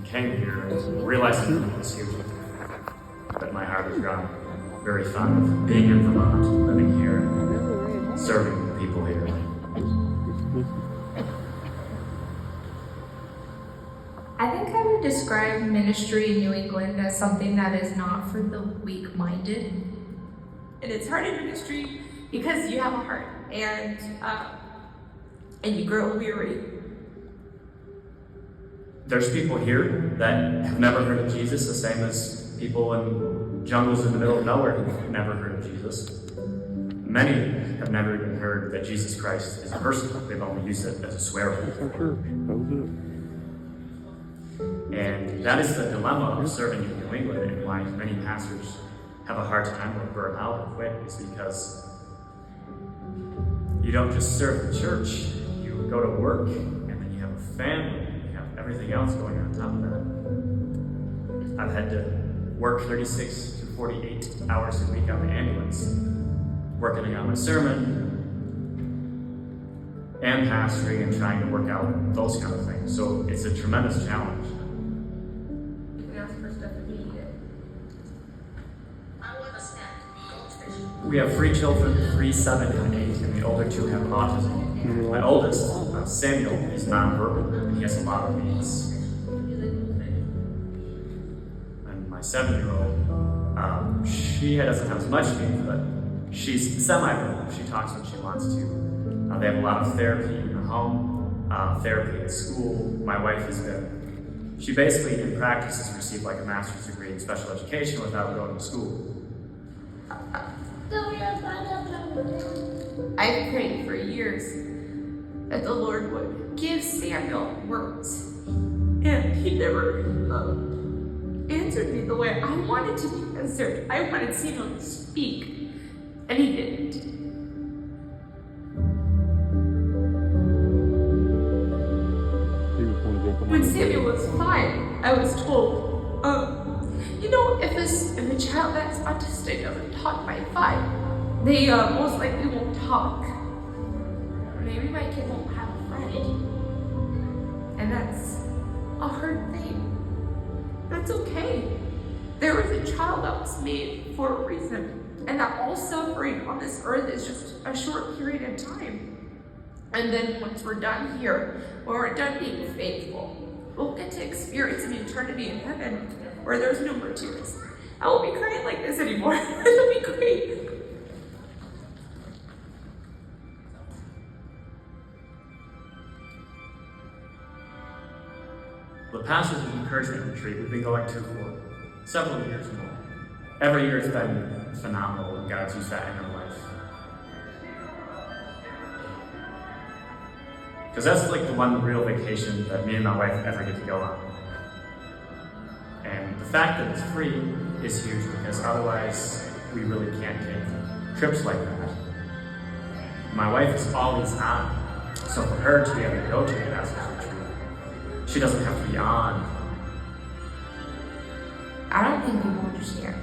came here and realizing it was huge, that my heart has grown very fond of being in Vermont, living here, serving the people here. I think I would describe ministry in New England as something that is not for the weak-minded. And it's hard in ministry because you have a heart and you grow weary. There's people here that have never heard of Jesus, the same as people in jungles in the middle of nowhere who've never heard of Jesus. Many have never even heard that Jesus Christ is a person. They've only used it as a swear word. For sure. That was it. And that is the dilemma of serving in New England, and why many pastors have a hard time or burn out or quit, is because you don't just serve the church, you go to work, and then you have a family, and you have everything else going on top of that. I've had to work 36 to 48 hours a week on the ambulance, working on my sermon, and pastoring, and trying to work out those kind of things. So it's a tremendous challenge. We have 3 children, 3, 7, and 8, and the older 2 have autism. My oldest, Samuel, is nonverbal, and he has a lot of needs. And my 7-year-old, she doesn't have as much needs, but she's semi-verbal. She talks when she wants to. They have a lot of therapy in the home, therapy at school. My wife has been, she basically in practice has received like a master's degree in special education without going to school. I've prayed for years that the Lord would give Samuel words, and he never answered me the way I wanted to be answered. I wanted Samuel to speak, and he didn't. When Samuel was 5, I was told, if a child that's autistic doesn't talk by 5, they most likely won't talk. Maybe my kid won't have a friend. And that's a hard thing. That's okay. There was a child that was made for a reason, and that all suffering on this earth is just a short period of time. And then once we're done here, when we're done being faithful, we'll get to experience an eternity in heaven where there's no more tears. I won't be crying like this anymore. It'll be great. The Pastors of Encouragement Retreat we've been going to for several years now. Every year it's been phenomenal, and God's used that in our life. Because that's like the one real vacation that me and my wife ever get to go on. And the fact that it's free is huge, because otherwise we really can't take trips like that. My wife is always on, so for her to be able to go to a pastor's retreat, she doesn't have to be on. I don't think people understand.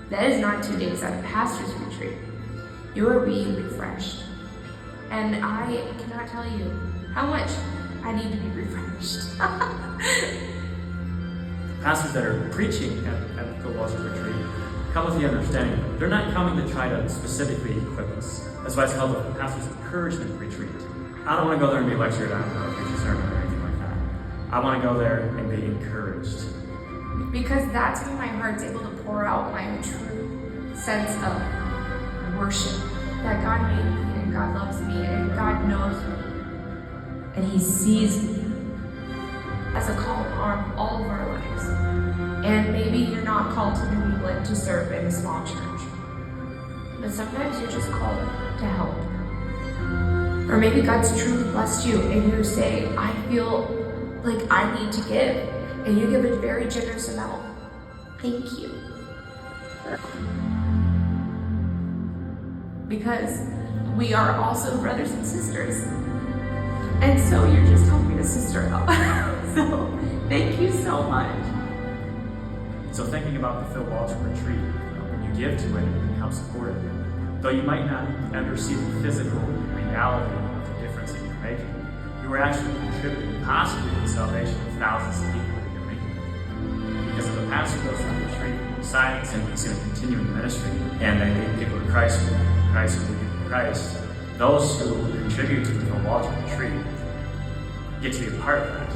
That is not 2 days at a pastor's retreat. You are being refreshed. And I cannot tell you how much I need to be refreshed. Pastors that are preaching at the Walls Retreat come with the understanding they're not coming to try to specifically equip us. That's why it's called the Pastor's Encouragement Retreat. I don't want to go there and be lectured on or preach a sermon or anything like that. I want to go there and be encouraged. Because that's when my heart's able to pour out my true sense of worship. That God made me, and God loves me, and God knows me, and He sees me as a call on all of our lives. And maybe you're not called to New England to serve in a small church, but sometimes you're just called to help. Or maybe God's truly blessed you and you say, I feel like I need to give, and you give a very generous amount. Thank you. Because we are also brothers and sisters. And so you're just helping a sister out. So thank you so much. So thinking about the Phil Walsh Retreat, when you give to it and help support it, though you might not ever see the physical reality of the difference that you're making, you are actually contributing possibly to the salvation of thousands of people that you're making. deciding simply to continue in the ministry, and they lead people to Christ, Christ will lead people to Christ. Those who contribute to the Phil Walter retreat get to be a part of that.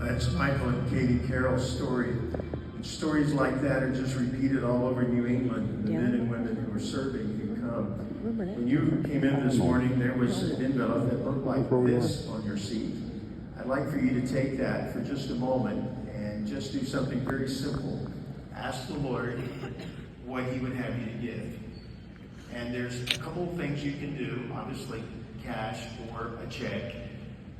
That's Michael and Katie Carroll's story. And stories like that are just repeated all over New England. The men and women who are serving who come. When you came in this morning, there was an envelope that looked like this on your seat. I'd like for you to take that for just a moment and just do something very simple. Ask the Lord what He would have you to give. And there's a couple of things you can do, obviously cash or a check,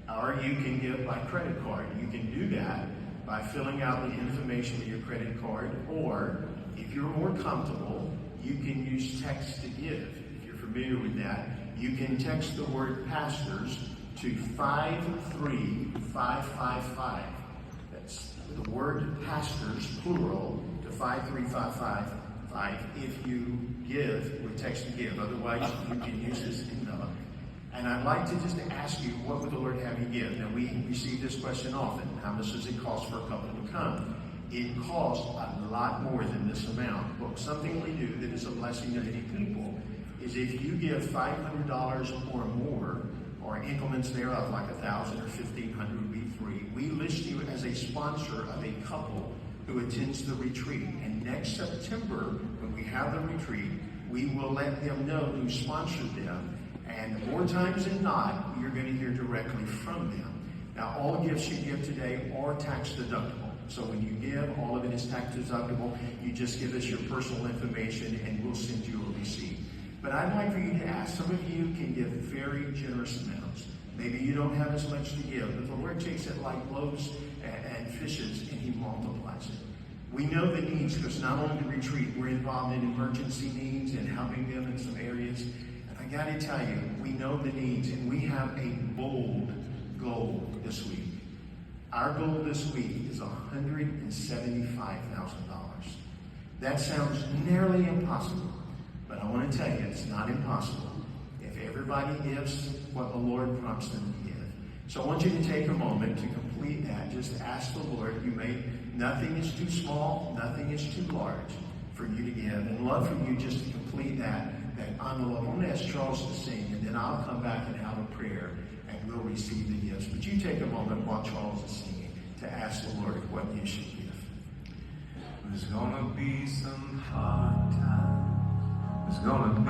or you can give by credit card. You can do that by filling out the information with your credit card, or if you're more comfortable, you can use text to give. If you're familiar with that, you can text the word pastors to 53555. That's the word pastors, plural, to 53555 if you give with text to give. Otherwise, you can use this envelope. And I'd like to just ask you, what would the Lord have you give? Now, we receive this question often. How much does it cost for a couple to come? It costs a lot more than this amount. But something we do that is a blessing to many people is if you give $500 or more, or increments thereof, like 1,000 or 1,500 would be free, we list you as a sponsor of a couple who attends the retreat. And next September, when we have the retreat, we will let them know who sponsored them. And more times than not, you're going to hear directly from them. Now, all gifts you give today are tax deductible. So when you give, all of it is tax deductible. You just give us your personal information and we'll send you a receipt. But I'd like for you to ask, some of you can give very generous amounts. Maybe you don't have as much to give, but the Lord takes it like loaves and fishes and He multiplies it. We know the needs because not only the retreat, we're involved in emergency needs and helping them in some areas. I got to tell you, we know the needs, and we have a bold goal this week. Our goal this week is $175,000. That sounds nearly impossible, but I want to tell you, it's not impossible if everybody gives what the Lord prompts them to give. So I want you to take a moment to complete that. Just ask the Lord. Nothing is too small, nothing is too large for you to give. And love for you just to complete that envelope. I'm going to ask Charles to sing, and then I'll come back and have a prayer, and we'll receive the gifts. But you take a moment while Charles is singing to ask the Lord what you should give. There's gonna be some hard times. There's gonna be